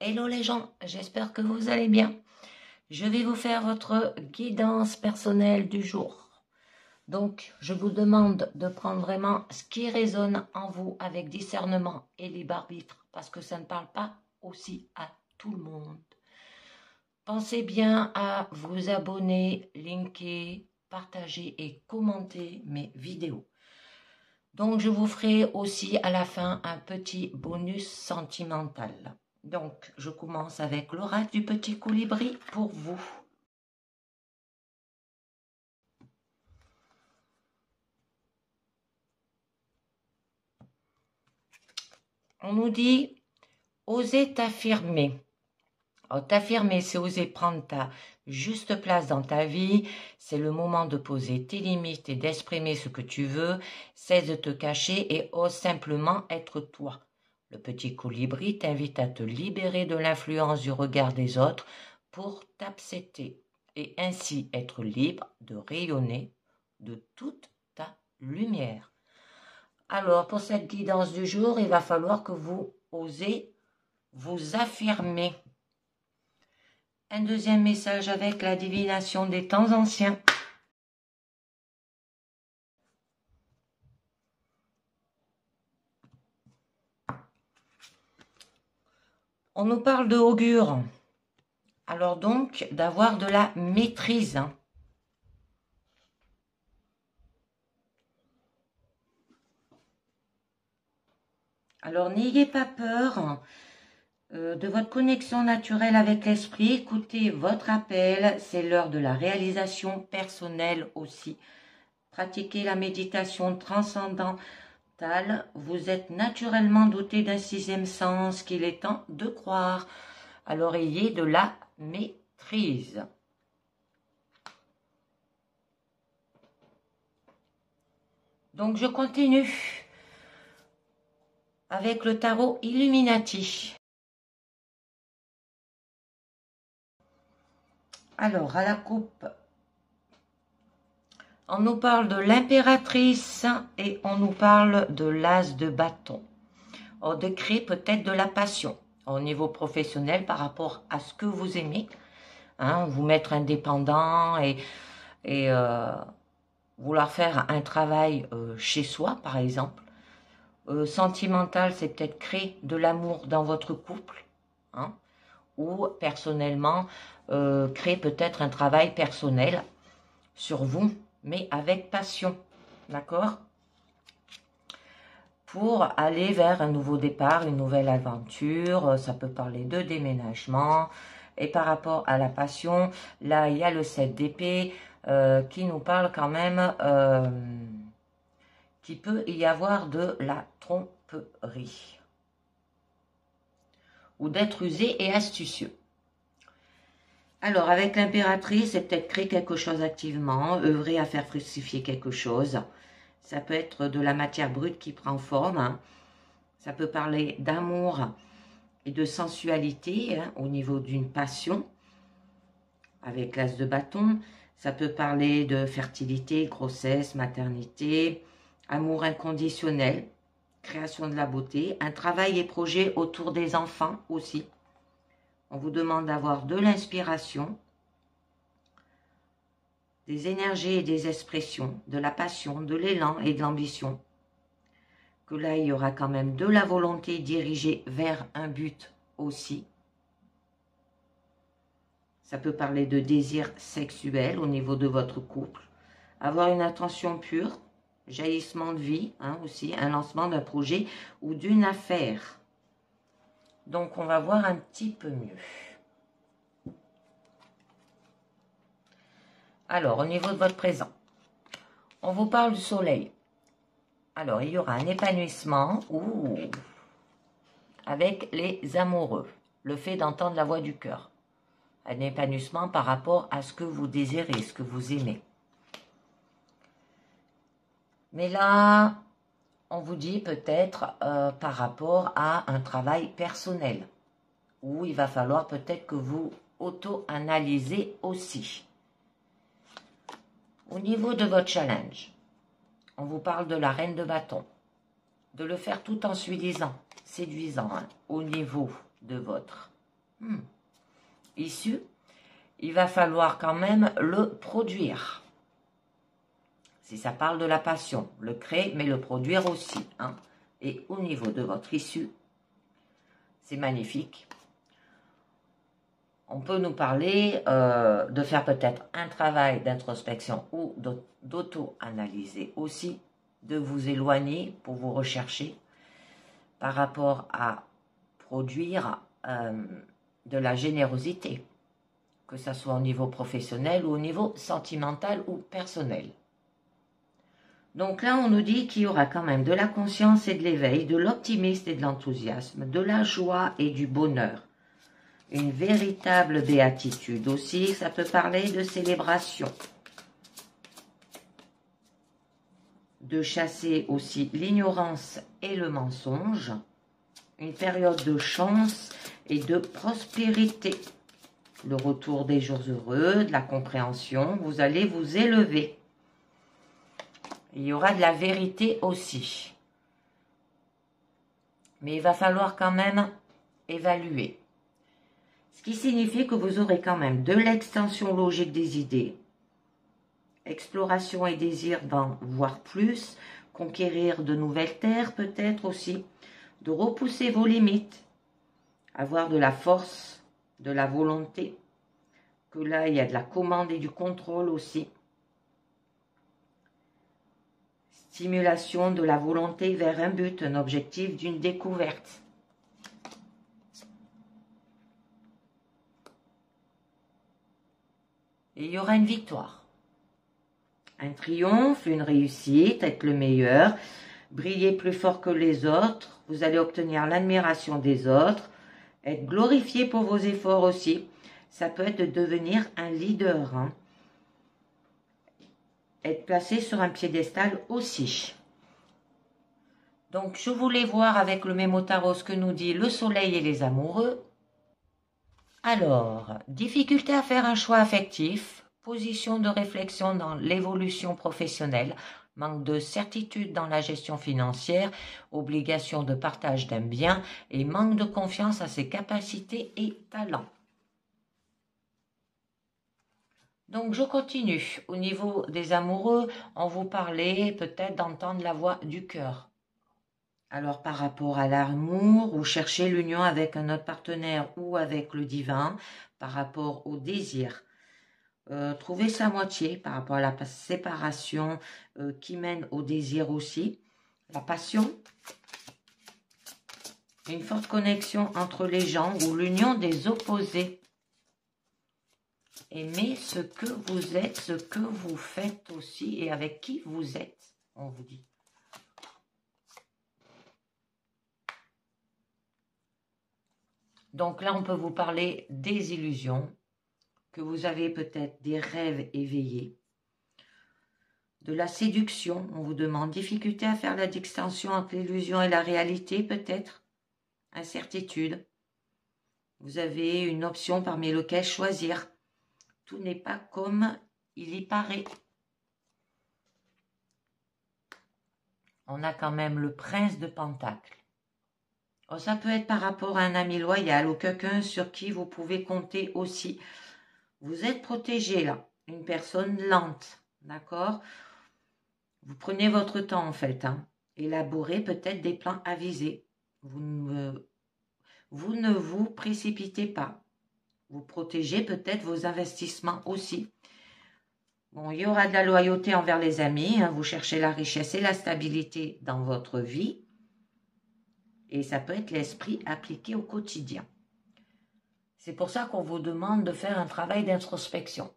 Hello les gens, j'espère que vous allez bien. Je vais vous faire votre guidance personnelle du jour. Donc, je vous demande de prendre vraiment ce qui résonne en vous avec discernement et libre arbitre, parce que ça ne parle pas aussi à tout le monde. Pensez bien à vous abonner, linker, partager et commenter mes vidéos. Donc, je vous ferai aussi à la fin un petit bonus sentimental. Donc, je commence avec l'oracle du petit colibri pour vous. On nous dit « Oser t'affirmer ». T'affirmer, c'est oser prendre ta juste place dans ta vie, c'est le moment de poser tes limites et d'exprimer ce que tu veux, cesse de te cacher et ose simplement être toi. Le petit colibri t'invite à te libérer de l'influence du regard des autres pour t'accepter et ainsi être libre de rayonner de toute ta lumière. Alors, pour cette guidance du jour, il va falloir que vous osez vous affirmer. Un deuxième message avec la divination des temps anciens. On nous parle de augure. Alors donc, d'avoir de la maîtrise. Alors, n'ayez pas peur de votre connexion naturelle avec l'esprit. Écoutez votre appel. C'est l'heure de la réalisation personnelle aussi. Pratiquez la méditation transcendantale. Vous êtes naturellement doté d'un sixième sens qu'il est temps de croire. Alors, ayez de la maîtrise. Donc, je continue avec le tarot Illuminati. Alors, à la coupe, on nous parle de l'impératrice et on nous parle de l'as de bâton. On décrit peut-être de la passion au niveau professionnel par rapport à ce que vous aimez. Vous mettre indépendant et vouloir faire un travail chez soi, par exemple. Sentimental, c'est peut-être créer de l'amour dans votre couple. Ou personnellement, créer peut-être un travail personnel sur vous, mais avec passion. D'accord ? Pour aller vers un nouveau départ, une nouvelle aventure. Ça peut parler de déménagement. Et par rapport à la passion, là, il y a le 7 d'épée qui nous parle quand même qu'il peut y avoir de la tromperie ou d'être usé et astucieux. Alors, avec l'impératrice, c'est peut-être créer quelque chose activement, œuvrer à faire fructifier quelque chose. Ça peut être de la matière brute qui prend forme. Ça peut parler d'amour et de sensualité au niveau d'une passion. Avec l'as de bâton, ça peut parler de fertilité, grossesse, maternité, amour inconditionnel, création de la beauté, un travail et projet autour des enfants aussi. On vous demande d'avoir de l'inspiration, des énergies et des expressions, de la passion, de l'élan et de l'ambition. Que là, il y aura quand même de la volonté dirigée vers un but aussi. Ça peut parler de désir sexuel au niveau de votre couple. Avoir une attention pure, jaillissement de vie aussi, un lancement d'un projet ou d'une affaire. Donc, on va voir un petit peu mieux. Alors, au niveau de votre présent, on vous parle du soleil. Alors, il y aura un épanouissement avec les amoureux. Le fait d'entendre la voix du cœur. Un épanouissement par rapport à ce que vous désirez, ce que vous aimez. Mais là, on vous dit peut-être par rapport à un travail personnel, où il va falloir peut-être que vous auto-analysez aussi. Au niveau de votre challenge, on vous parle de la reine de bâton, de le faire tout en séduisant au niveau de votre issu, il va falloir quand même le produire. Si ça parle de la passion, le créer, mais le produire aussi. Hein. Et au niveau de votre issue, c'est magnifique. On peut nous parler de faire peut-être un travail d'introspection ou d'auto-analyser aussi, de vous éloigner pour vous rechercher par rapport à produire de la générosité, que ce soit au niveau professionnel ou au niveau sentimental ou personnel. Donc là, on nous dit qu'il y aura quand même de la conscience et de l'éveil, de l'optimisme et de l'enthousiasme, de la joie et du bonheur. Une véritable béatitude aussi, ça peut parler de célébration. De chasser aussi l'ignorance et le mensonge. Une période de chance et de prospérité. Le retour des jours heureux, de la compréhension, vous allez vous élever. Il y aura de la vérité aussi. Mais il va falloir quand même évaluer. Ce qui signifie que vous aurez quand même de l'extension logique des idées, exploration et désir d'en voir plus, conquérir de nouvelles terres peut-être aussi, de repousser vos limites, avoir de la force, de la volonté, que là il y a de la commande et du contrôle aussi. Stimulation de la volonté vers un but, un objectif d'une découverte. Et il y aura une victoire. Un triomphe, une réussite, être le meilleur, briller plus fort que les autres, vous allez obtenir l'admiration des autres, être glorifié pour vos efforts aussi. Ça peut être de devenir un leader, hein. Être placé sur un piédestal aussi. Donc, je voulais voir avec le mémo tarot ce que nous dit le soleil et les amoureux. Alors, difficulté à faire un choix affectif, position de réflexion dans l'évolution professionnelle, manque de certitude dans la gestion financière, obligation de partage d'un bien et manque de confiance à ses capacités et talents. Donc, je continue. Au niveau des amoureux, on vous parlait peut-être d'entendre la voix du cœur. Alors, par rapport à l'amour, ou chercher l'union avec un autre partenaire ou avec le divin, par rapport au désir. Trouver sa moitié par rapport à la séparation qui mène au désir aussi. La passion. Une forte connexion entre les gens ou l'union des opposés. Aimez ce que vous êtes, ce que vous faites aussi et avec qui vous êtes, on vous dit. Donc là, on peut vous parler des illusions, que vous avez peut-être des rêves éveillés, de la séduction, on vous demande difficulté à faire la distinction entre l'illusion et la réalité peut-être, incertitude. Vous avez une option parmi lesquelles choisir. Tout n'est pas comme il y paraît. On a quand même le prince de Pentacles. Oh, ça peut être par rapport à un ami loyal ou quelqu'un sur qui vous pouvez compter aussi. Vous êtes protégé là, une personne lente, d'accord? Vous prenez votre temps en fait, hein. Élaborez peut-être des plans avisés. Vous ne vous précipitez pas. Vous protégez peut-être vos investissements aussi. Bon, il y aura de la loyauté envers les amis, hein. Vous cherchez la richesse et la stabilité dans votre vie. Et ça peut être l'esprit appliqué au quotidien. C'est pour ça qu'on vous demande de faire un travail d'introspection.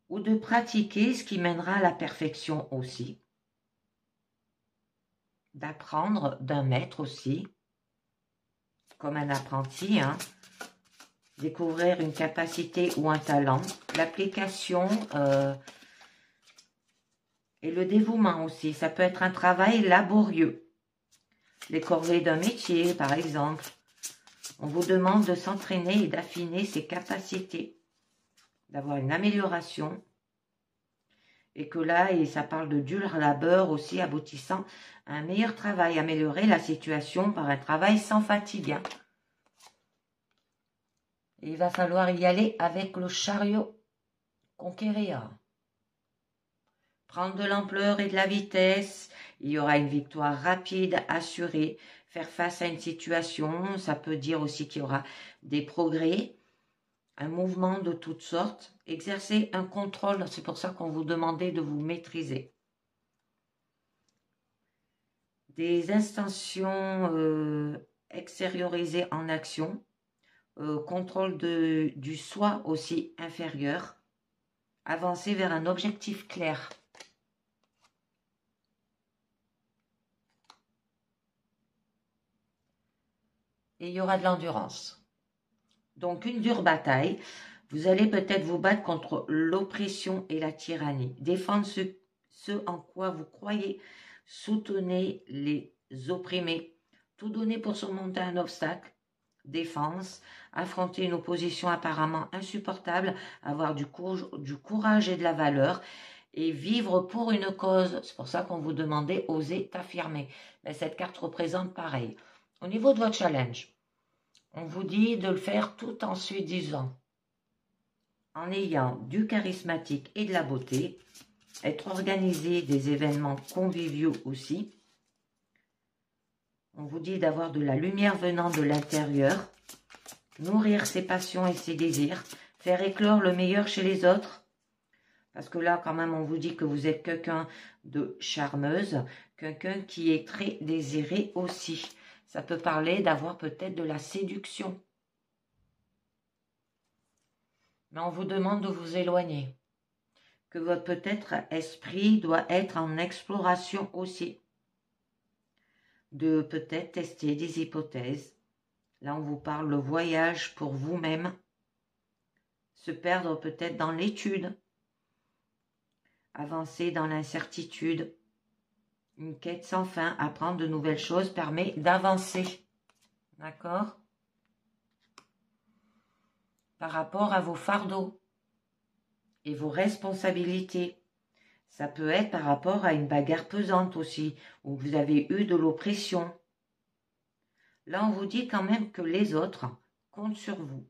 Ou de pratiquer ce qui mènera à la perfection aussi. D'apprendre d'un maître aussi, comme un apprenti, hein. Découvrir une capacité ou un talent, l'application et le dévouement aussi. Ça peut être un travail laborieux. Les corvées d'un métier, par exemple. On vous demande de s'entraîner et d'affiner ses capacités, d'avoir une amélioration. Et que là, et ça parle de dur labeur aussi, aboutissant à un meilleur travail, améliorer la situation par un travail sans fatigue. Et il va falloir y aller avec le chariot. Conquérir. Prendre de l'ampleur et de la vitesse. Il y aura une victoire rapide, assurée. Faire face à une situation, ça peut dire aussi qu'il y aura des progrès, un mouvement de toutes sortes. Exercer un contrôle, c'est pour ça qu'on vous demandait de vous maîtriser. Des intentions extériorisées en action. Contrôle du soi aussi inférieur. Avancer vers un objectif clair. Et il y aura de l'endurance. Donc une dure bataille. Vous allez peut-être vous battre contre l'oppression et la tyrannie. Défendre ce en quoi vous croyez. Soutenez les opprimés. Tout donner pour surmonter un obstacle. Défense. Affronter une opposition apparemment insupportable. Avoir du courage et de la valeur. Et vivre pour une cause. C'est pour ça qu'on vous demandait oser t'affirmer. Mais cette carte représente pareil. Au niveau de votre challenge, on vous dit de le faire tout en séduisant, en ayant du charismatique et de la beauté, être organisé, des événements conviviaux aussi. On vous dit d'avoir de la lumière venant de l'intérieur, nourrir ses passions et ses désirs, faire éclore le meilleur chez les autres. Parce que là, quand même, on vous dit que vous êtes quelqu'un de charmeuse, quelqu'un qui est très désiré aussi. Ça peut parler d'avoir peut-être de la séduction. Mais on vous demande de vous éloigner. Que votre peut-être esprit doit être en exploration aussi. De peut-être tester des hypothèses. Là, on vous parle le voyage pour vous-même. Se perdre peut-être dans l'étude. Avancer dans l'incertitude. Une quête sans fin, apprendre de nouvelles choses permet d'avancer. D'accord? Par rapport à vos fardeaux et vos responsabilités. Ça peut être par rapport à une bagarre pesante aussi, où vous avez eu de l'oppression. Là, on vous dit quand même que les autres comptent sur vous.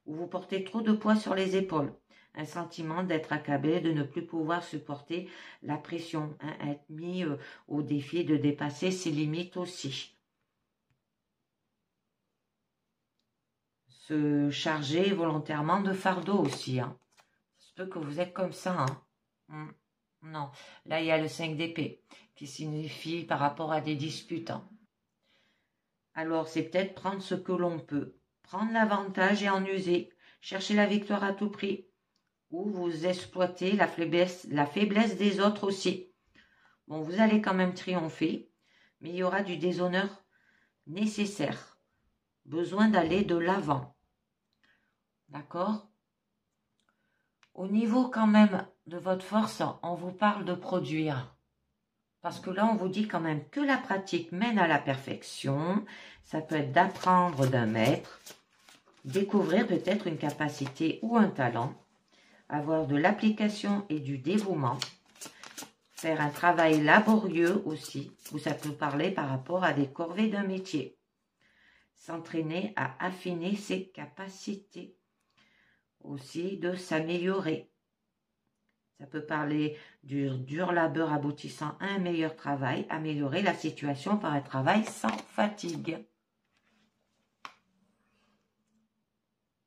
Ou vous portez trop de poids sur les épaules. Un sentiment d'être accablé, de ne plus pouvoir supporter la pression, hein, être mis au défi de dépasser ses limites aussi. Se charger volontairement de fardeau aussi. Hein. Ça se peut que vous êtes comme ça. Hein. Non, là il y a le 5 d'épée qui signifie par rapport à des disputes. Hein. Alors c'est peut-être prendre ce que l'on peut. Prendre l'avantage et en user. Chercher la victoire à tout prix. Ou vous exploitez la faiblesse des autres aussi. Bon, vous allez quand même triompher, mais il y aura du déshonneur nécessaire. Besoin d'aller de l'avant. D'accord? Au niveau quand même de votre force, on vous parle de produire. Parce que là, on vous dit quand même que la pratique mène à la perfection. Ça peut être d'apprendre d'un maître, découvrir peut-être une capacité ou un talent, avoir de l'application et du dévouement, faire un travail laborieux aussi, où ça peut parler par rapport à des corvées d'un métier, s'entraîner à affiner ses capacités, aussi de s'améliorer. Ça peut parler du dur labeur aboutissant à un meilleur travail, améliorer la situation par un travail sans fatigue.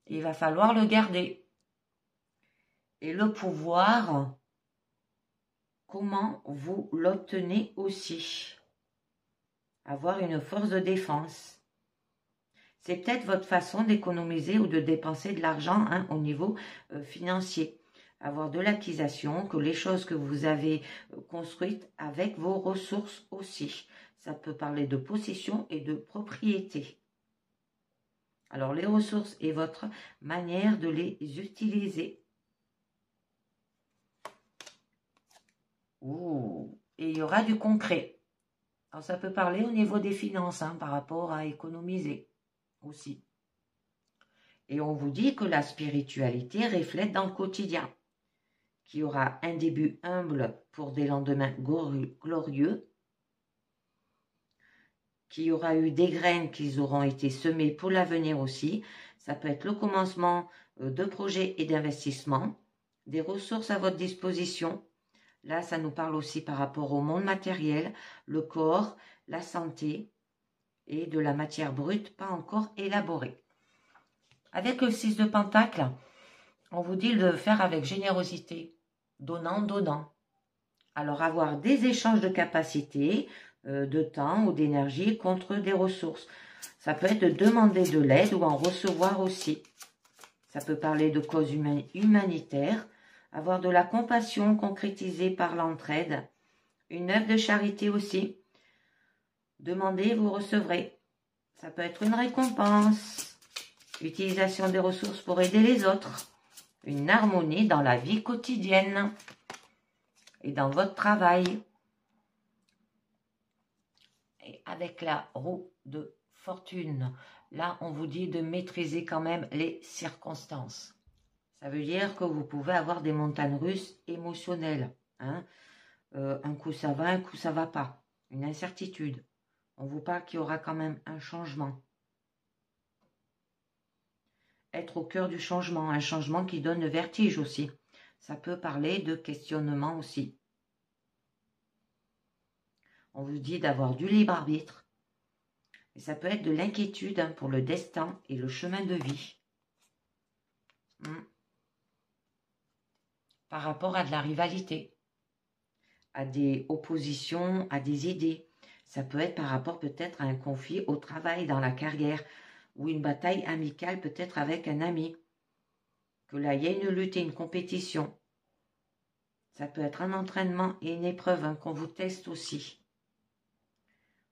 Il va falloir le garder. Et le pouvoir, comment vous l'obtenez aussi? Avoir une force de défense. C'est peut-être votre façon d'économiser ou de dépenser de l'argent hein, au niveau financier. Avoir de l'acquisition, que les choses que vous avez construites avec vos ressources aussi. Ça peut parler de possession et de propriété. Alors les ressources et votre manière de les utiliser. Ouh. Et il y aura du concret. Alors ça peut parler au niveau des finances hein, par rapport à économiser aussi. Et on vous dit que la spiritualité reflète dans le quotidien. Qu'il y aura un début humble pour des lendemains glorieux. Qu'il y aura eu des graines qui auront été semées pour l'avenir aussi. Ça peut être le commencement de projets et d'investissements, des ressources à votre disposition. Là, ça nous parle aussi par rapport au monde matériel, le corps, la santé et de la matière brute pas encore élaborée. Avec le 6 de Pentacle, on vous dit de faire avec générosité, donnant, donnant. Alors, avoir des échanges de capacités, de temps ou d'énergie contre des ressources. Ça peut être de demander de l'aide ou en recevoir aussi. Ça peut parler de causes humanitaires, avoir de la compassion concrétisée par l'entraide, une œuvre de charité aussi. Demandez, vous recevrez. Ça peut être une récompense, utilisation des ressources pour aider les autres, une harmonie dans la vie quotidienne et dans votre travail. Et avec la roue de fortune, là, on vous dit de maîtriser quand même les circonstances. Ça veut dire que vous pouvez avoir des montagnes russes émotionnelles. Hein. Un coup ça va, un coup ça va pas. Une incertitude. On vous parle qu'il y aura quand même un changement. Être au cœur du changement, un changement qui donne le vertige aussi. Ça peut parler de questionnement aussi. On vous dit d'avoir du libre arbitre. Et ça peut être de l'inquiétude pour le destin et le chemin de vie. Par rapport à de la rivalité, à des oppositions, à des idées. Ça peut être par rapport peut-être à un conflit au travail, dans la carrière, ou une bataille amicale peut-être avec un ami. Que là, il y a une lutte et une compétition. Ça peut être un entraînement et une épreuve qu'on vous teste aussi.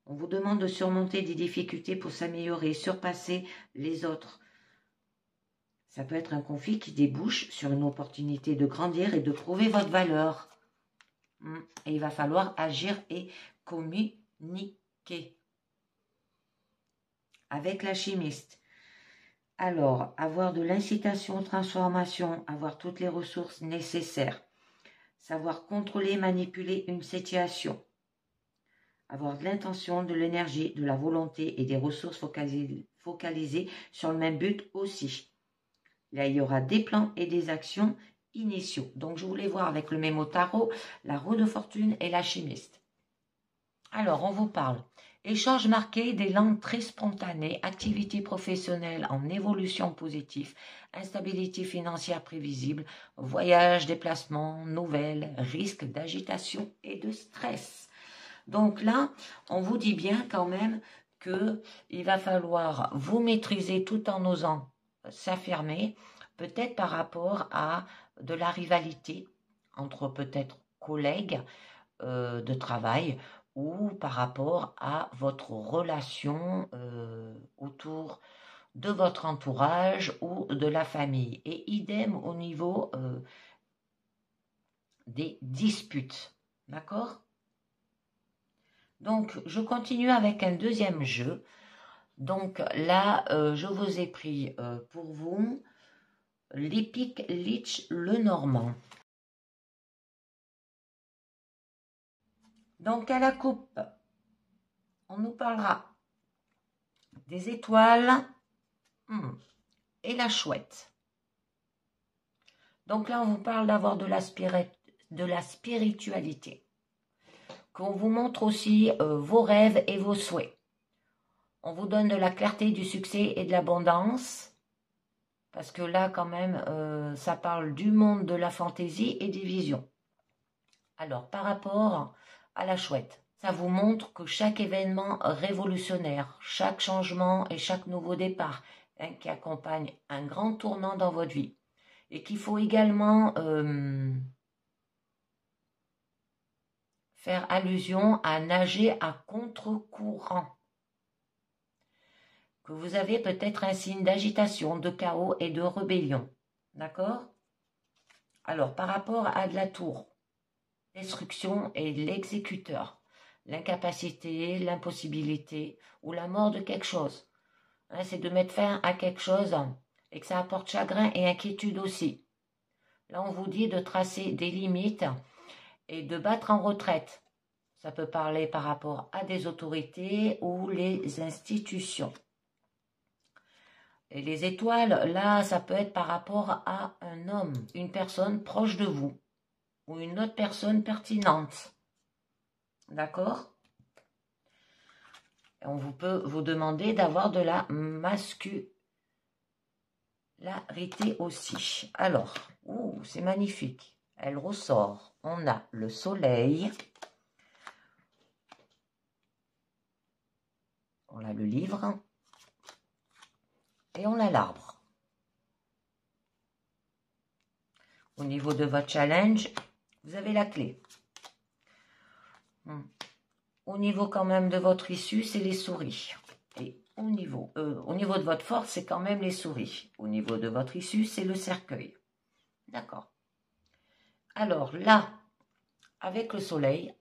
On vous demande de surmonter des difficultés pour s'améliorer, surpasser les autres. Ça peut être un conflit qui débouche sur une opportunité de grandir et de prouver votre valeur. Et il va falloir agir et communiquer. Avec l'alchimiste. Alors, avoir de l'incitation aux transformations, avoir toutes les ressources nécessaires. Savoir contrôler, manipuler une situation. Avoir de l'intention, de l'énergie, de la volonté et des ressources focalisées sur le même but aussi. Là, il y aura des plans et des actions initiaux. Donc, je voulais voir avec le mémo tarot, la roue de fortune et l'alchimiste. Alors, on vous parle. Échange marqué d'élan très spontané, activité professionnelle en évolution positive, instabilité financière prévisible, voyage, déplacement, nouvelles, risque d'agitation et de stress. Donc là, on vous dit bien quand même qu'il va falloir vous maîtriser tout en osant s'affirmer, peut-être par rapport à de la rivalité entre peut-être collègues de travail ou par rapport à votre relation autour de votre entourage ou de la famille. Et idem au niveau des disputes. D'accord ? Donc, je continue avec un deuxième jeu. Donc là, je vous ai pris pour vous l'épique Lich le Normand. Donc à la coupe, on nous parlera des étoiles et la chouette. Donc là, on vous parle d'avoir de la spiritualité. Qu'on vous montre aussi vos rêves et vos souhaits. On vous donne de la clarté, du succès et de l'abondance. Parce que là, quand même, ça parle du monde de la fantaisie et des visions. Alors, par rapport à la chouette, ça vous montre que chaque événement révolutionnaire, chaque changement et chaque nouveau départ qui accompagne un grand tournant dans votre vie et qu'il faut également faire allusion à nager à contre-courant. Que vous avez peut-être un signe d'agitation, de chaos et de rébellion. D'accord ? Alors, par rapport à de la tour, destruction et l'exécuteur, l'incapacité, l'impossibilité ou la mort de quelque chose. Hein, c'est de mettre fin à quelque chose et que ça apporte chagrin et inquiétude aussi. Là, on vous dit de tracer des limites et de battre en retraite. Ça peut parler par rapport à des autorités ou les institutions. Et les étoiles, là, ça peut être par rapport à un homme, une personne proche de vous, ou une autre personne pertinente. D'accord? On peut vous demander d'avoir de la masculinité aussi. Alors, c'est magnifique. Elle ressort. On a le soleil. On a le livre. Et on a l'arbre. Au niveau de votre challenge, vous avez la clé. Au niveau quand même de votre issue, c'est les souris. Et au niveau de votre force, c'est quand même les souris. Au niveau de votre issue, c'est le cercueil. D'accord. Alors là, avec le soleil,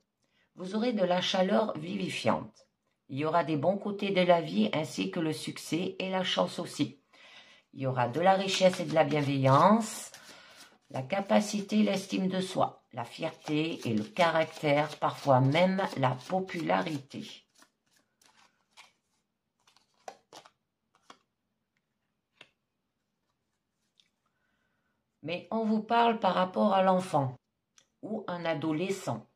vous aurez de la chaleur vivifiante. Il y aura des bons côtés de la vie ainsi que le succès et la chance aussi. Il y aura de la richesse et de la bienveillance, la capacité, l'estime de soi, la fierté et le caractère, parfois même la popularité. Mais on vous parle par rapport à l'enfant ou un adolescent.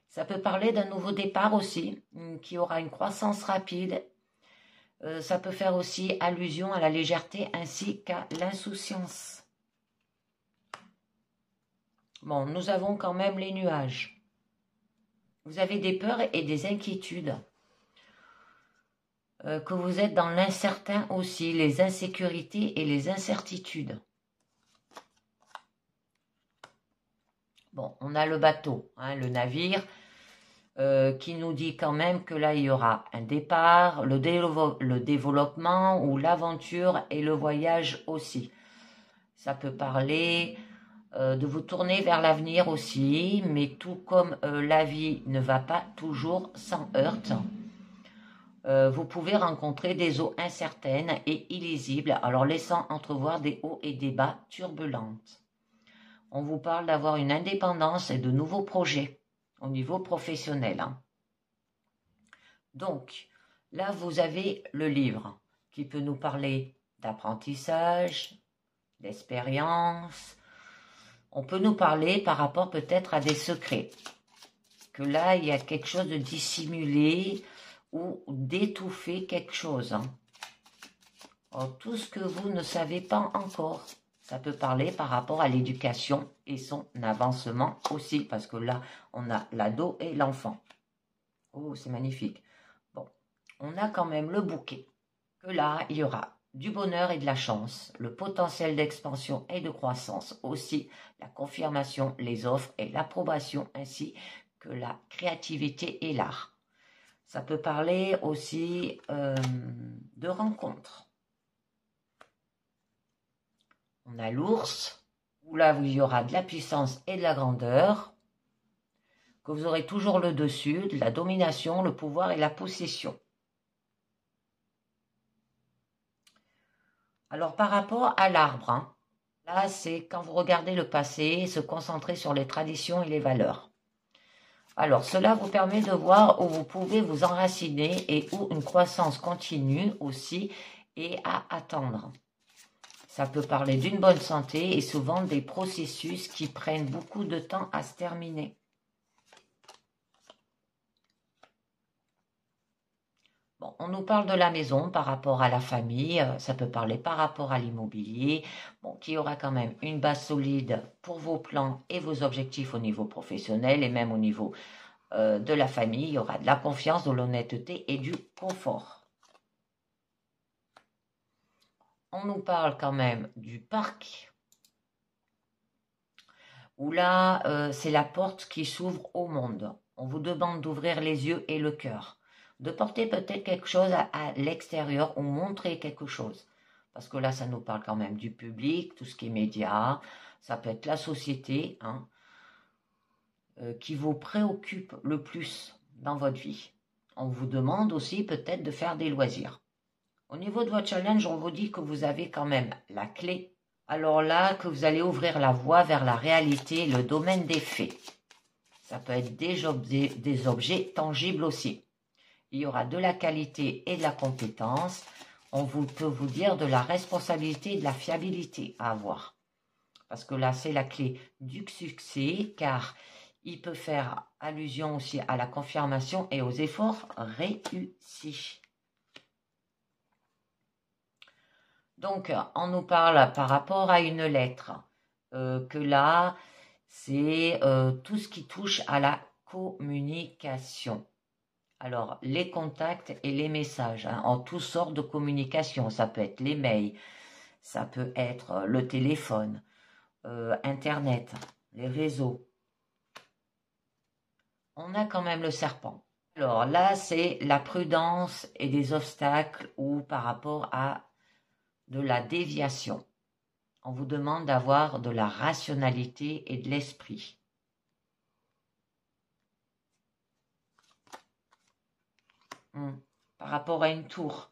Ça peut parler d'un nouveau départ aussi, qui aura une croissance rapide. Ça peut faire aussi allusion à la légèreté ainsi qu'à l'insouciance. Bon, nous avons quand même les nuages. Vous avez des peurs et des inquiétudes. Que vous êtes dans l'incertain aussi, les insécurités et les incertitudes. Bon, on a le bateau, hein, le navire, qui nous dit quand même que là, il y aura un départ, le développement ou l'aventure et le voyage aussi. Ça peut parler de vous tourner vers l'avenir aussi, mais tout comme la vie ne va pas toujours sans heurts, vous pouvez rencontrer des eaux incertaines et illisibles, alors laissant entrevoir des hauts et des bas turbulentes. On vous parle d'avoir une indépendance et de nouveaux projets au niveau professionnel. Hein. Donc, là, vous avez le livre qui peut nous parler d'apprentissage, d'expérience. On peut nous parler par rapport peut-être à des secrets. Que là, il y a quelque chose de dissimulé ou d'étouffer quelque chose. Hein. Alors, tout ce que vous ne savez pas encore. Ça peut parler par rapport à l'éducation et son avancement aussi, parce que là, on a l'ado et l'enfant. Oh, c'est magnifique. Bon, on a quand même le bouquet. Que là, il y aura du bonheur et de la chance, le potentiel d'expansion et de croissance, aussi la confirmation, les offres et l'approbation, ainsi que la créativité et l'art. Ça peut parler aussi de rencontres. On a l'ours, où là, il y aura de la puissance et de la grandeur, que vous aurez toujours le dessus, de la domination, le pouvoir et la possession. Alors, par rapport à l'arbre, hein, là, c'est quand vous regardez le passé, se concentrer sur les traditions et les valeurs. Alors, cela vous permet de voir où vous pouvez vous enraciner et où une croissance continue aussi est à attendre. Ça peut parler d'une bonne santé et souvent des processus qui prennent beaucoup de temps à se terminer. Bon, on nous parle de la maison par rapport à la famille, ça peut parler par rapport à l'immobilier, bon, qui aura quand même une base solide pour vos plans et vos objectifs au niveau professionnel et même au niveau de la famille. Il y aura de la confiance, de l'honnêteté et du confort. On nous parle quand même du parc, où là, c'est la porte qui s'ouvre au monde. On vous demande d'ouvrir les yeux et le cœur, de porter peut-être quelque chose à l'extérieur ou montrer quelque chose. Parce que là, ça nous parle quand même du public, tout ce qui est médias, ça peut être la société, hein, qui vous préoccupe le plus dans votre vie. On vous demande aussi peut-être de faire des loisirs. Au niveau de votre challenge, on vous dit que vous avez quand même la clé. Alors là, que vous allez ouvrir la voie vers la réalité, le domaine des faits. Ça peut être des objets tangibles aussi. Il y aura de la qualité et de la compétence. peut vous dire de la responsabilité et de la fiabilité à avoir. Parce que là, c'est la clé du succès, car il peut faire allusion aussi à la confirmation et aux efforts réussis. Donc, on nous parle par rapport à une lettre, que là, c'est tout ce qui touche à la communication. Alors, les contacts et les messages, hein, en toutes sortes de communications. Ça peut être les mails, ça peut être le téléphone, Internet, les réseaux. On a quand même le serpent. Alors là, c'est la prudence et des obstacles ou par rapport à de la déviation. On vous demande d'avoir de la rationalité et de l'esprit. Par rapport à une tour.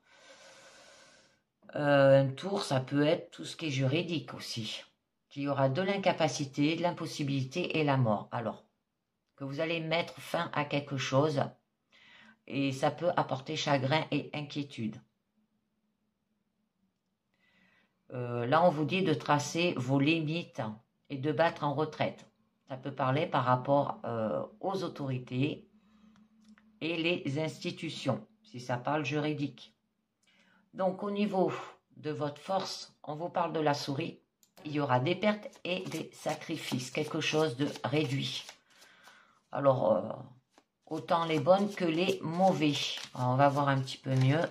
Une tour, ça peut être tout ce qui est juridique aussi. Qu'il y aura de l'incapacité, de l'impossibilité et la mort. Alors, que vous allez mettre fin à quelque chose et ça peut apporter chagrin et inquiétude. Là, on vous dit de tracer vos limites et de battre en retraite. Ça peut parler par rapport aux autorités et les institutions, si ça parle juridique. Donc, au niveau de votre force, on vous parle de la souris. Il y aura des pertes et des sacrifices, quelque chose de réduit. Alors, autant les bonnes que les mauvais. Alors, on va voir un petit peu mieux.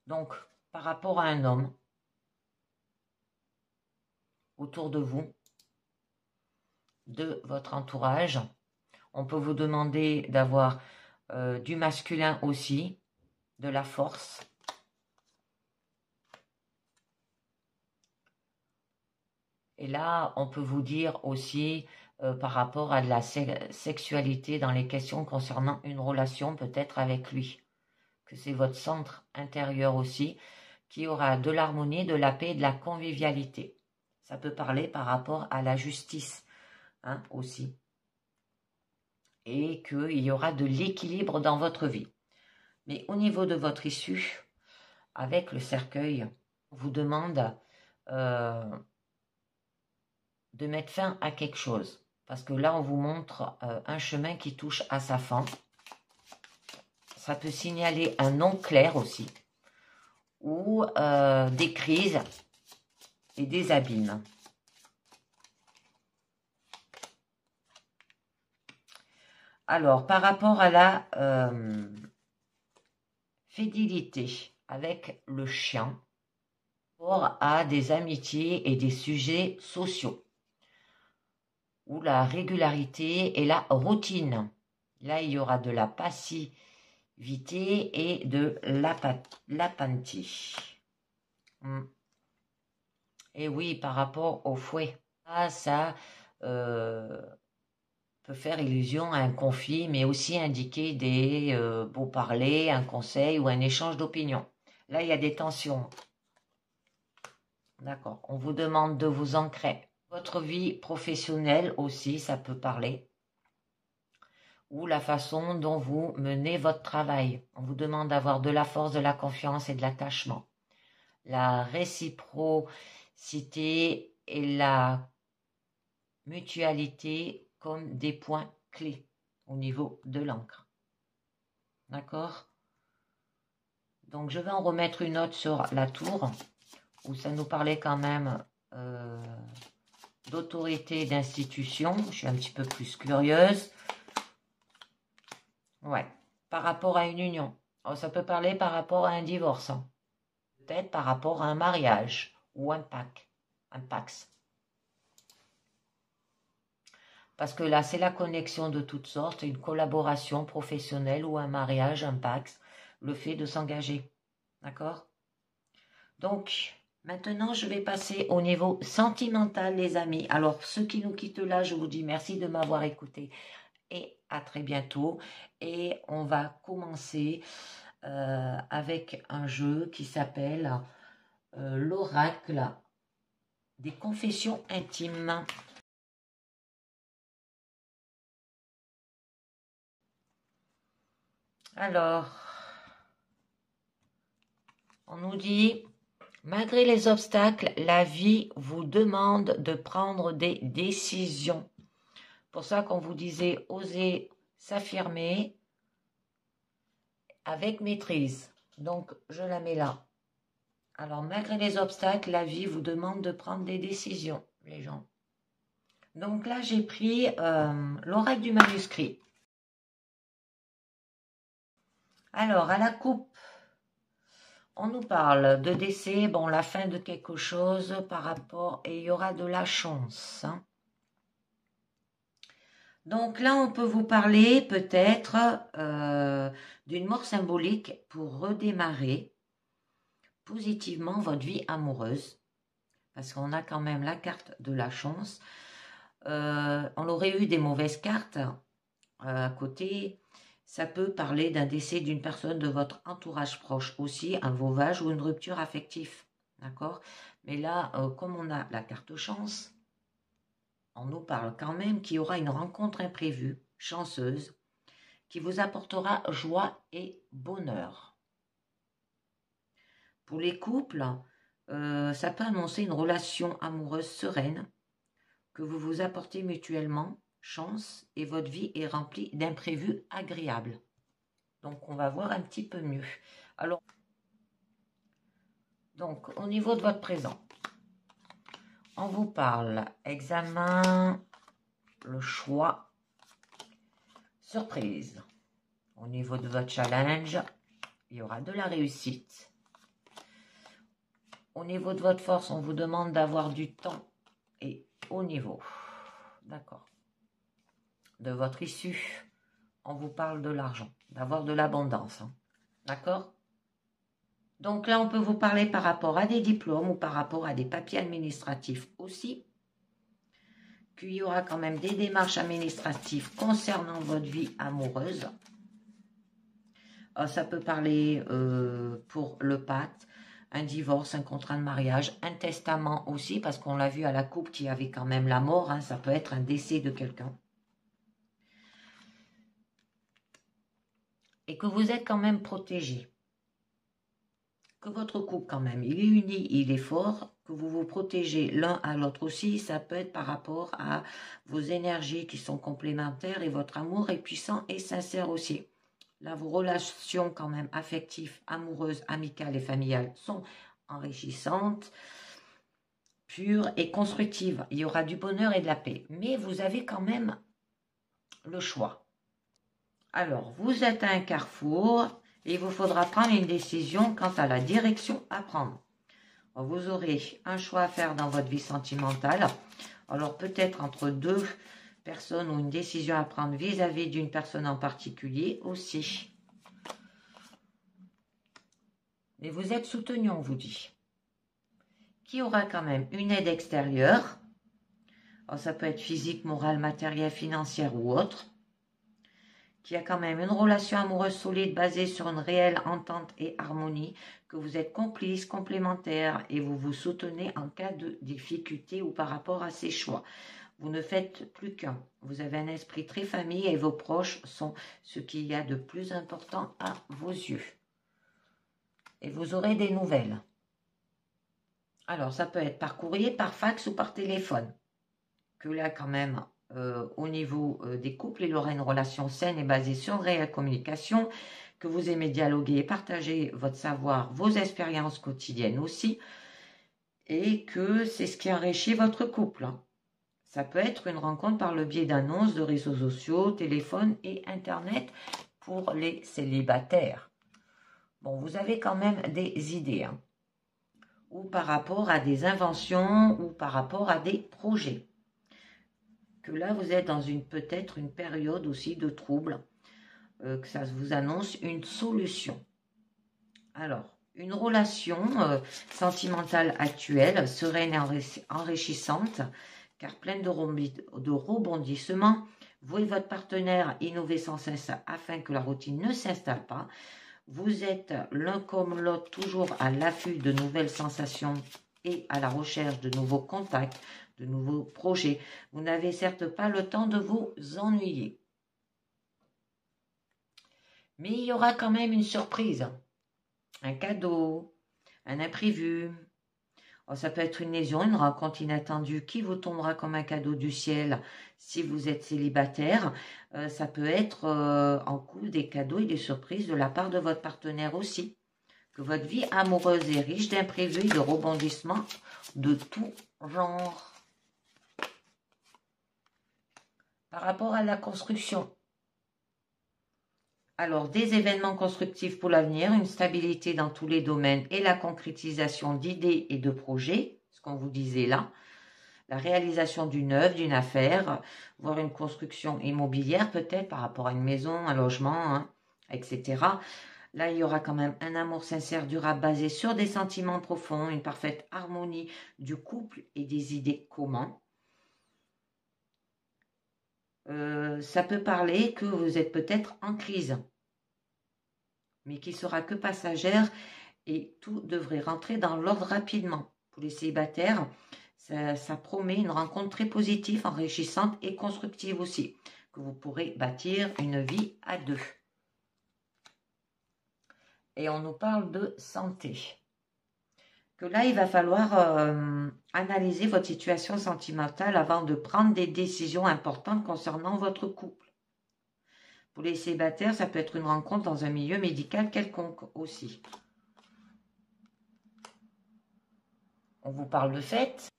Donc, par rapport à un homme, autour de vous, de votre entourage, on peut vous demander d'avoir du masculin aussi, de la force. Et là, on peut vous dire aussi par rapport à de la sexualité dans les questions concernant une relation peut-être avec lui. Que c'est votre centre intérieur aussi qui aura de l'harmonie, de la paix et de la convivialité. Ça peut parler par rapport à la justice hein, aussi. Et qu'il y aura de l'équilibre dans votre vie. Mais au niveau de votre issue, avec le cercueil, on vous demande de mettre fin à quelque chose. Parce que là, on vous montre un chemin qui touche à sa fin. Ça peut signaler un non clair aussi. Ou des crises et des abîmes. Alors, par rapport à la fidélité avec le chien, par rapport à des amitiés et des sujets sociaux, ou la régularité et la routine. Là, il y aura de la passivité et de l'apathie. Et oui, par rapport au fouet, ça peut faire illusion à un conflit, mais aussi indiquer des beaux parler, un conseil ou un échange d'opinions. Là, il y a des tensions. D'accord. On vous demande de vous ancrer. Votre vie professionnelle aussi, ça peut parler. Ou la façon dont vous menez votre travail. On vous demande d'avoir de la force, de la confiance et de l'attachement. La réciprocité et la mutualité comme des points clés au niveau de l'encre. D'accord? Donc, je vais en remettre une autre sur la tour, où ça nous parlait quand même d'autorité et d'institution. Je suis un petit peu plus curieuse. Ouais, par rapport à une union. Oh, ça peut parler par rapport à un divorce. Hein. Peut-être par rapport à un mariage ou un pax. Parce que là, c'est la connexion de toutes sortes, une collaboration professionnelle ou un mariage, un pax, le fait de s'engager. D'accord? Donc, maintenant, je vais passer au niveau sentimental, les amis. Alors, ceux qui nous quittent là, je vous dis merci de m'avoir écouté et à très bientôt. Et on va commencer avec un jeu qui s'appelle l'oracle des confessions intimes. Alors, On nous dit, malgré les obstacles, la vie vous demande de prendre des décisions. Pour ça qu'on vous disait, oser s'affirmer avec maîtrise. Donc, je la mets là. Alors, malgré les obstacles, la vie vous demande de prendre des décisions, les gens. Donc là, j'ai pris l'oracle du manuscrit. Alors, à la coupe, on nous parle de décès, bon, la fin de quelque chose par rapport, et il y aura de la chance. Hein. Donc là, on peut vous parler peut-être d'une mort symbolique pour redémarrer positivement votre vie amoureuse. Parce qu'on a quand même la carte de la chance. On aurait eu des mauvaises cartes à côté. Ça peut parler d'un décès d'une personne de votre entourage proche aussi, un veuvage ou une rupture affective. D'accord? Mais là, comme on a la carte chance, on nous parle quand même qu'il y aura une rencontre imprévue, chanceuse, qui vous apportera joie et bonheur. Pour les couples, ça peut annoncer une relation amoureuse sereine, que vous vous apportez mutuellement chance et votre vie est remplie d'imprévus agréables. Donc, on va voir un petit peu mieux. Alors, donc, au niveau de votre présent, on vous parle examen, le choix, surprise. Au niveau de votre challenge, il y aura de la réussite. Au niveau de votre force, on vous demande d'avoir du temps et au niveau, d'accord, de votre issue, on vous parle de l'argent, d'avoir de l'abondance, hein, d'accord? Donc là, on peut vous parler par rapport à des diplômes ou par rapport à des papiers administratifs aussi, qu'il y aura quand même des démarches administratives concernant votre vie amoureuse. Ça peut parler pour le pacte, un divorce, un contrat de mariage, un testament aussi, parce qu'on l'a vu à la coupe qu'il y avait quand même la mort, hein, ça peut être un décès de quelqu'un. Et que vous êtes quand même protégé. Que votre couple quand même, il est uni, il est fort, que vous vous protégez l'un à l'autre aussi, ça peut être par rapport à vos énergies qui sont complémentaires et votre amour est puissant et sincère aussi. Là, vos relations quand même affectives, amoureuses, amicales et familiales sont enrichissantes, pures et constructives. Il y aura du bonheur et de la paix, mais vous avez quand même le choix. Alors, vous êtes à un carrefour. Et il vous faudra prendre une décision quant à la direction à prendre. Vous aurez un choix à faire dans votre vie sentimentale. Alors peut-être entre deux personnes ou une décision à prendre vis-à-vis d'une personne en particulier aussi. Mais vous êtes soutenu, on vous dit. Qui aura quand même une aide extérieure. Alors, ça peut être physique, morale, matérielle, financière ou autre. Qui a quand même une relation amoureuse solide basée sur une réelle entente et harmonie, que vous êtes complices, complémentaires et vous vous soutenez en cas de difficulté ou par rapport à ses choix. Vous ne faites plus qu'un. Vous avez un esprit très famille et vos proches sont ce qu'il y a de plus important à vos yeux. Et vous aurez des nouvelles. Alors, ça peut être par courrier, par fax ou par téléphone. Que là, quand même, au niveau des couples, il aura une relation saine et basée sur une réelle communication, que vous aimez dialoguer et partager votre savoir, vos expériences quotidiennes aussi, et que c'est ce qui enrichit votre couple. Ça peut être une rencontre par le biais d'annonces, de réseaux sociaux, téléphone et Internet pour les célibataires. Bon, vous avez quand même des idées, hein, ou par rapport à des inventions, ou par rapport à des projets. Que là, vous êtes dans peut-être une période aussi de trouble, que ça vous annonce une solution. Alors, une relation sentimentale actuelle, sereine et enrichissante, car pleine de rebondissements. Vous et votre partenaire innovez sans cesse afin que la routine ne s'installe pas. Vous êtes l'un comme l'autre toujours à l'affût de nouvelles sensations et à la recherche de nouveaux contacts, de nouveaux projets. Vous n'avez certes pas le temps de vous ennuyer. Mais il y aura quand même une surprise, un cadeau, un imprévu. Alors, ça peut être une lésion, une rencontre inattendue qui vous tombera comme un cadeau du ciel si vous êtes célibataire. Ça peut être en coup des cadeaux et des surprises de la part de votre partenaire aussi. Que votre vie amoureuse est riche d'imprévus et de rebondissements de tout genre. Par rapport à la construction, alors des événements constructifs pour l'avenir, une stabilité dans tous les domaines et la concrétisation d'idées et de projets, ce qu'on vous disait là, la réalisation d'une œuvre, d'une affaire, voire une construction immobilière peut-être par rapport à une maison, un logement, hein, etc. Là, il y aura quand même un amour sincère, durable, basé sur des sentiments profonds, une parfaite harmonie du couple et des idées communes. Ça peut parler que vous êtes peut-être en crise, mais qui sera que passagère et tout devrait rentrer dans l'ordre rapidement. Pour les célibataires, ça promet une rencontre très positive, enrichissante et constructive aussi, que vous pourrez bâtir une vie à deux. Et on nous parle de santé. Que là, il va falloir analyser votre situation sentimentale avant de prendre des décisions importantes concernant votre couple. Pour les célibataires, ça peut être une rencontre dans un milieu médical quelconque aussi. On vous parle de fêtes.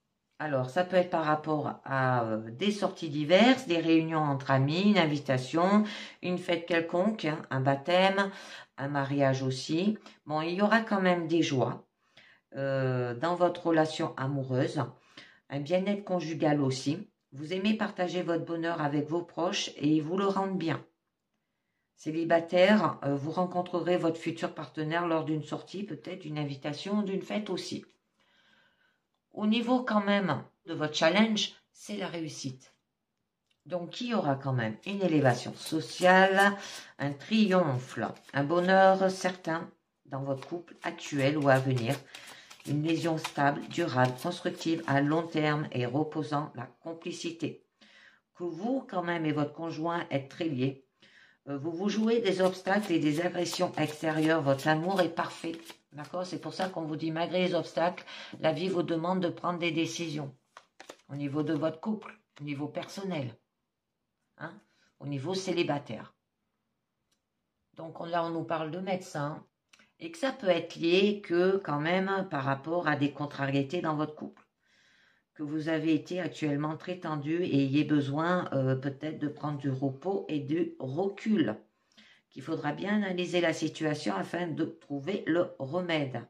Alors, ça peut être par rapport à des sorties diverses, des réunions entre amis, une invitation, une fête quelconque, hein, un baptême, un mariage aussi. Bon, il y aura quand même des joies dans votre relation amoureuse, un bien-être conjugal aussi. Vous aimez partager votre bonheur avec vos proches et ils vous le rendent bien. Célibataire, vous rencontrerez votre futur partenaire lors d'une sortie, peut-être d'une invitation, d'une fête aussi. Au niveau quand même de votre challenge, c'est la réussite. Donc, il y aura quand même une élévation sociale, un triomphe, un bonheur certain dans votre couple actuel ou à venir, une liaison stable, durable, constructive, à long terme et reposant la complicité. Que vous, quand même, et votre conjoint êtes très liés. Vous vous jouez des obstacles et des agressions extérieures. Votre amour est parfait. D'accord? C'est pour ça qu'on vous dit, malgré les obstacles, la vie vous demande de prendre des décisions. Au niveau de votre couple, au niveau personnel, hein, au niveau célibataire. Donc là, on nous parle de médecin. Et que ça peut être lié que, quand même, par rapport à des contrariétés dans votre couple. Que vous avez été actuellement très tendu et ayez besoin peut-être de prendre du repos et du recul. Qu'il faudra bien analyser la situation afin de trouver le remède.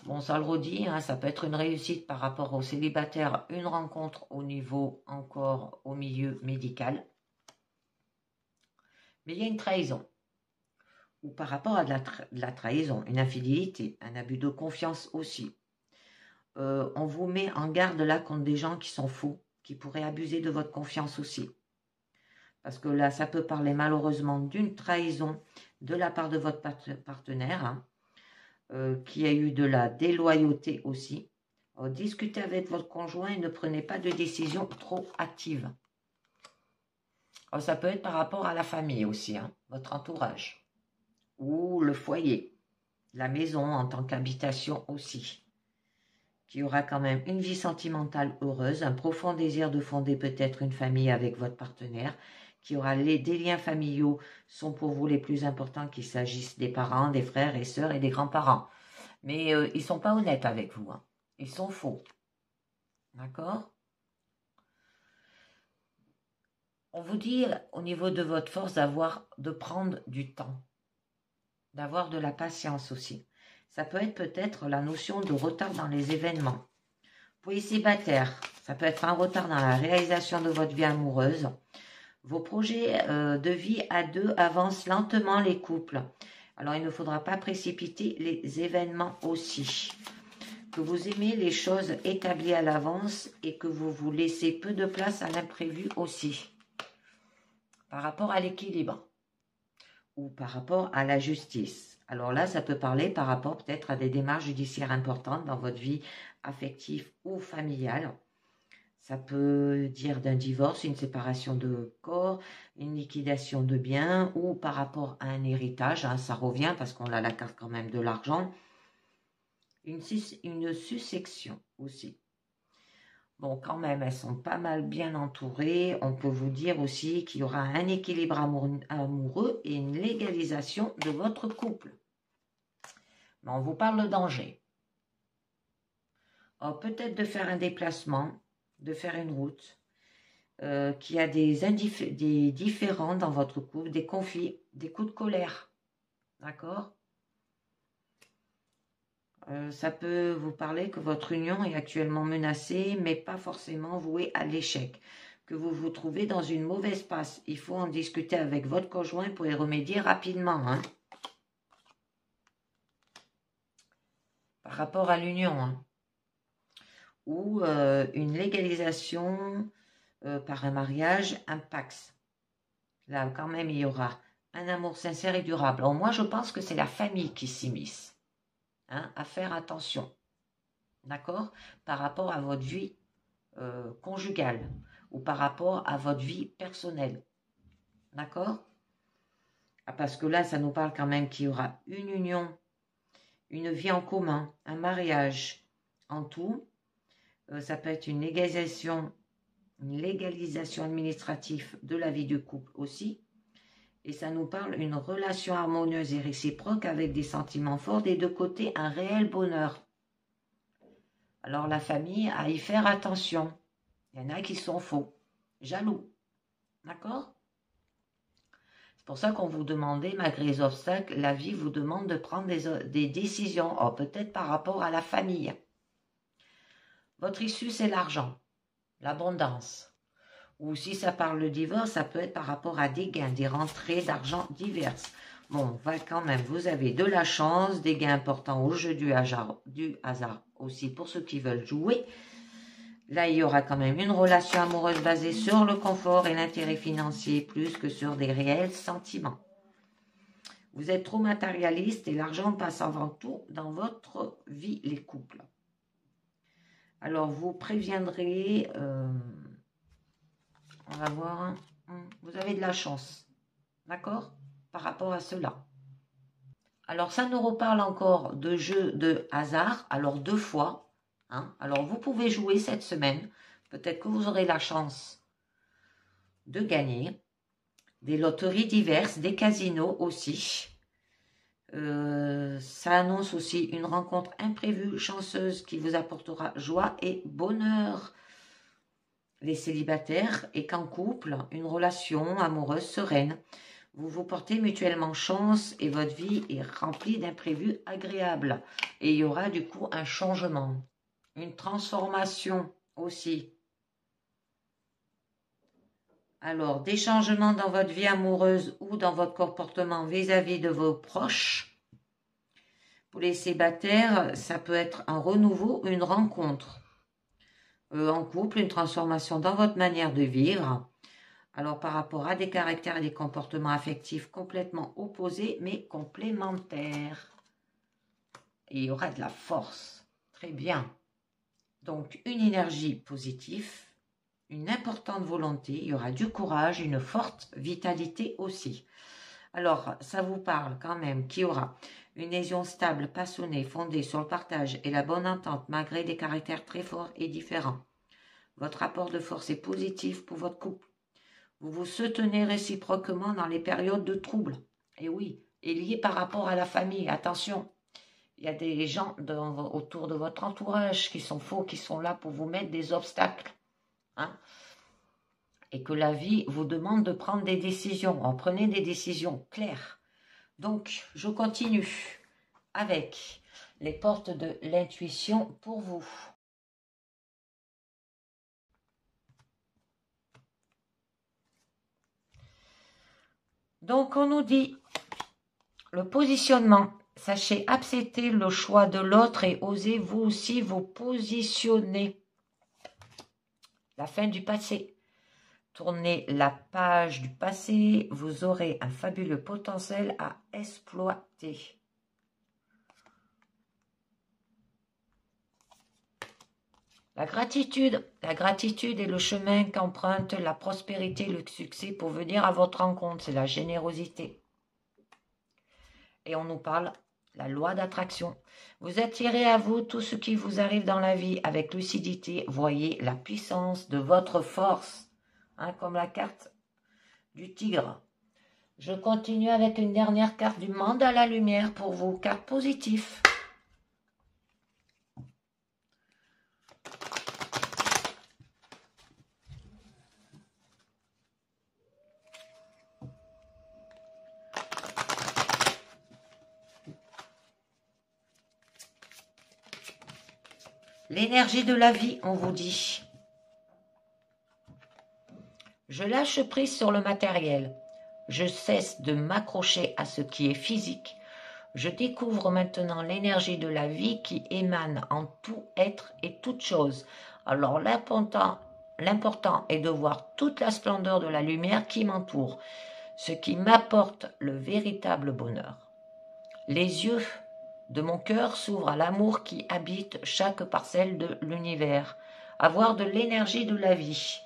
Bon, ça le redit, hein, ça peut être une réussite par rapport aux célibataires, une rencontre au niveau encore au milieu médical. Mais il y a une trahison. Ou par rapport à de la trahison, une infidélité, un abus de confiance aussi. On vous met en garde là contre des gens qui sont faux, qui pourraient abuser de votre confiance aussi. Parce que là, ça peut parler malheureusement d'une trahison de la part de votre partenaire, hein, qui a eu de la déloyauté aussi. Alors, discutez avec votre conjoint et ne prenez pas de décision trop hâtive. Alors, ça peut être par rapport à la famille aussi, hein, votre entourage. Ou le foyer, la maison en tant qu'habitation aussi. Qui aura quand même une vie sentimentale heureuse, un profond désir de fonder peut-être une famille avec votre partenaire, qui aura des liens familiaux sont pour vous les plus importants, qu'il s'agisse des parents, des frères et sœurs et des grands-parents. Mais ils ne sont pas honnêtes avec vous, hein. Ils sont faux. D'accord? On vous dit au niveau de votre force de prendre du temps, d'avoir de la patience aussi. Ça peut être peut-être la notion de retard dans les événements. Pour les célibataires, ça peut être un retard dans la réalisation de votre vie amoureuse. Vos projets de vie à deux avancent lentement les couples. Alors, il ne faudra pas précipiter les événements aussi. Que vous aimez les choses établies à l'avance et que vous vous laissez peu de place à l'imprévu aussi. Par rapport à l'équilibre ou par rapport à la justice. Alors là, ça peut parler par rapport peut-être à des démarches judiciaires importantes dans votre vie affective ou familiale. Ça peut dire d'un divorce, une séparation de corps, une liquidation de biens ou par rapport à un héritage, hein, ça revient parce qu'on a la carte quand même de l'argent. Une succession aussi. Bon, quand même, elles sont pas mal bien entourées. On peut vous dire aussi qu'il y aura un équilibre amoureux et une légalisation de votre couple. Mais on vous parle de danger. Peut-être de faire un déplacement, de faire une route, qu'il y a des différends dans votre couple, des conflits, des coups de colère. D'accord ? Ça peut vous parler que votre union est actuellement menacée, mais pas forcément vouée à l'échec. Que vous vous trouvez dans une mauvaise passe. Il faut en discuter avec votre conjoint pour y remédier rapidement. Hein. Par rapport à l'union. Hein. Ou une légalisation par un mariage, un pax. Là, quand même, il y aura un amour sincère et durable. Alors, moi, je pense que c'est la famille qui s'immisce. Hein, à faire attention. D'accord ? Par rapport à votre vie conjugale ou par rapport à votre vie personnelle. D'accord ? Parce que là, ça nous parle quand même qu'il y aura une union, une vie en commun, un mariage en tout. Ça peut être une légalisation administrative de la vie du couple aussi. Et ça nous parle d'une relation harmonieuse et réciproque avec des sentiments forts des deux côtés, un réel bonheur. Alors la famille, à y faire attention. Il y en a qui sont faux, jaloux. D'accord ? C'est pour ça qu'on vous demandait, malgré les obstacles, la vie vous demande de prendre des décisions. Oh, peut-être par rapport à la famille. Votre issue, c'est l'argent, l'abondance. Ou si ça parle de divorce, ça peut être par rapport à des gains, des rentrées d'argent diverses. Bon, quand même, vous avez de la chance, des gains importants au jeu du hasard aussi pour ceux qui veulent jouer. Là, il y aura quand même une relation amoureuse basée sur le confort et l'intérêt financier plus que sur des réels sentiments. Vous êtes trop matérialiste et l'argent passe avant tout dans votre vie, les couples. Alors, vous préviendrez, on va voir, vous avez de la chance, d'accord, par rapport à cela. Alors, ça nous reparle encore de jeux de hasard, alors 2 fois. Hein. Alors, vous pouvez jouer cette semaine. Peut-être que vous aurez la chance de gagner. Des loteries diverses, des casinos aussi. Ça annonce aussi une rencontre imprévue, chanceuse, qui vous apportera joie et bonheur. Les célibataires et qu'en couple, une relation amoureuse sereine. Vous vous portez mutuellement chance et votre vie est remplie d'imprévus agréables. Et il y aura du coup un changement, une transformation aussi. Alors, des changements dans votre vie amoureuse ou dans votre comportement vis-à-vis de vos proches. Pour les célibataires, ça peut être un renouveau, une rencontre. En couple, une transformation dans votre manière de vivre. Alors, par rapport à des caractères et des comportements affectifs complètement opposés, mais complémentaires. Et il y aura de la force. Très bien. Donc, une énergie positive, une importante volonté, il y aura du courage, une forte vitalité aussi. Alors, ça vous parle quand même qu'il y aura une liaison stable, passionnée, fondée sur le partage et la bonne entente, malgré des caractères très forts et différents. Votre rapport de force est positif pour votre couple. Vous vous soutenez réciproquement dans les périodes de troubles. Et oui, et lié par rapport à la famille. Attention, il y a des gens autour de votre entourage qui sont faux, qui sont là pour vous mettre des obstacles. Hein, et que la vie vous demande de prendre des décisions. Prenez des décisions claires. Donc, je continue avec les portes de l'intuition pour vous. Donc, on nous dit le positionnement. Sachez accepter le choix de l'autre et osez vous aussi vous positionner. La fin du passé. Tournez la page du passé, vous aurez un fabuleux potentiel à exploiter. La gratitude est le chemin qu'emprunte la prospérité, le succès pour venir à votre rencontre. C'est la générosité. Et on nous parle la loi d'attraction. Vous attirez à vous tout ce qui vous arrive dans la vie avec lucidité. Voyez la puissance de votre force, hein, comme la carte du tigre. Je continue avec une dernière carte du monde à la lumière pour vous, carte positive. L'énergie de la vie, on vous dit. Je lâche prise sur le matériel. Je cesse de m'accrocher à ce qui est physique. Je découvre maintenant l'énergie de la vie qui émane en tout être et toute chose. Alors l'important est de voir toute la splendeur de la lumière qui m'entoure, ce qui m'apporte le véritable bonheur. Les yeux de mon cœur s'ouvrent à l'amour qui habite chaque parcelle de l'univers, avoir de l'énergie de la vie.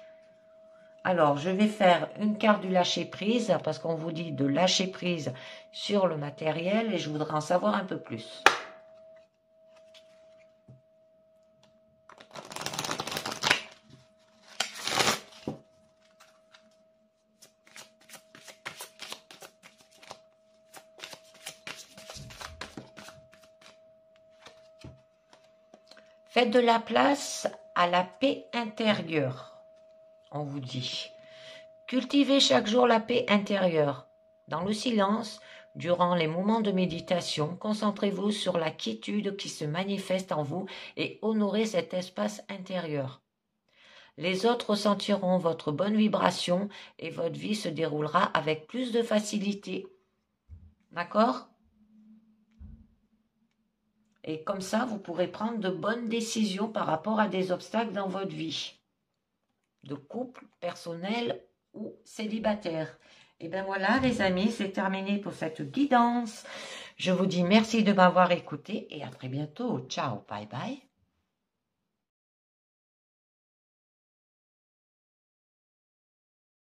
Alors, je vais faire une carte du lâcher-prise, parce qu'on vous dit de lâcher prise sur le matériel, et je voudrais en savoir un peu plus. Faites de la place à la paix intérieure. On vous dit, cultivez chaque jour la paix intérieure. Dans le silence, durant les moments de méditation, concentrez-vous sur la quiétude qui se manifeste en vous et honorez cet espace intérieur. Les autres ressentiront votre bonne vibration et votre vie se déroulera avec plus de facilité. D'accord ? Et comme ça, vous pourrez prendre de bonnes décisions par rapport à des obstacles dans votre vie. De couple, personnel ou célibataire. Et bien voilà les amis, c'est terminé pour cette guidance. Je vous dis merci de m'avoir écouté et à très bientôt. Ciao, bye bye.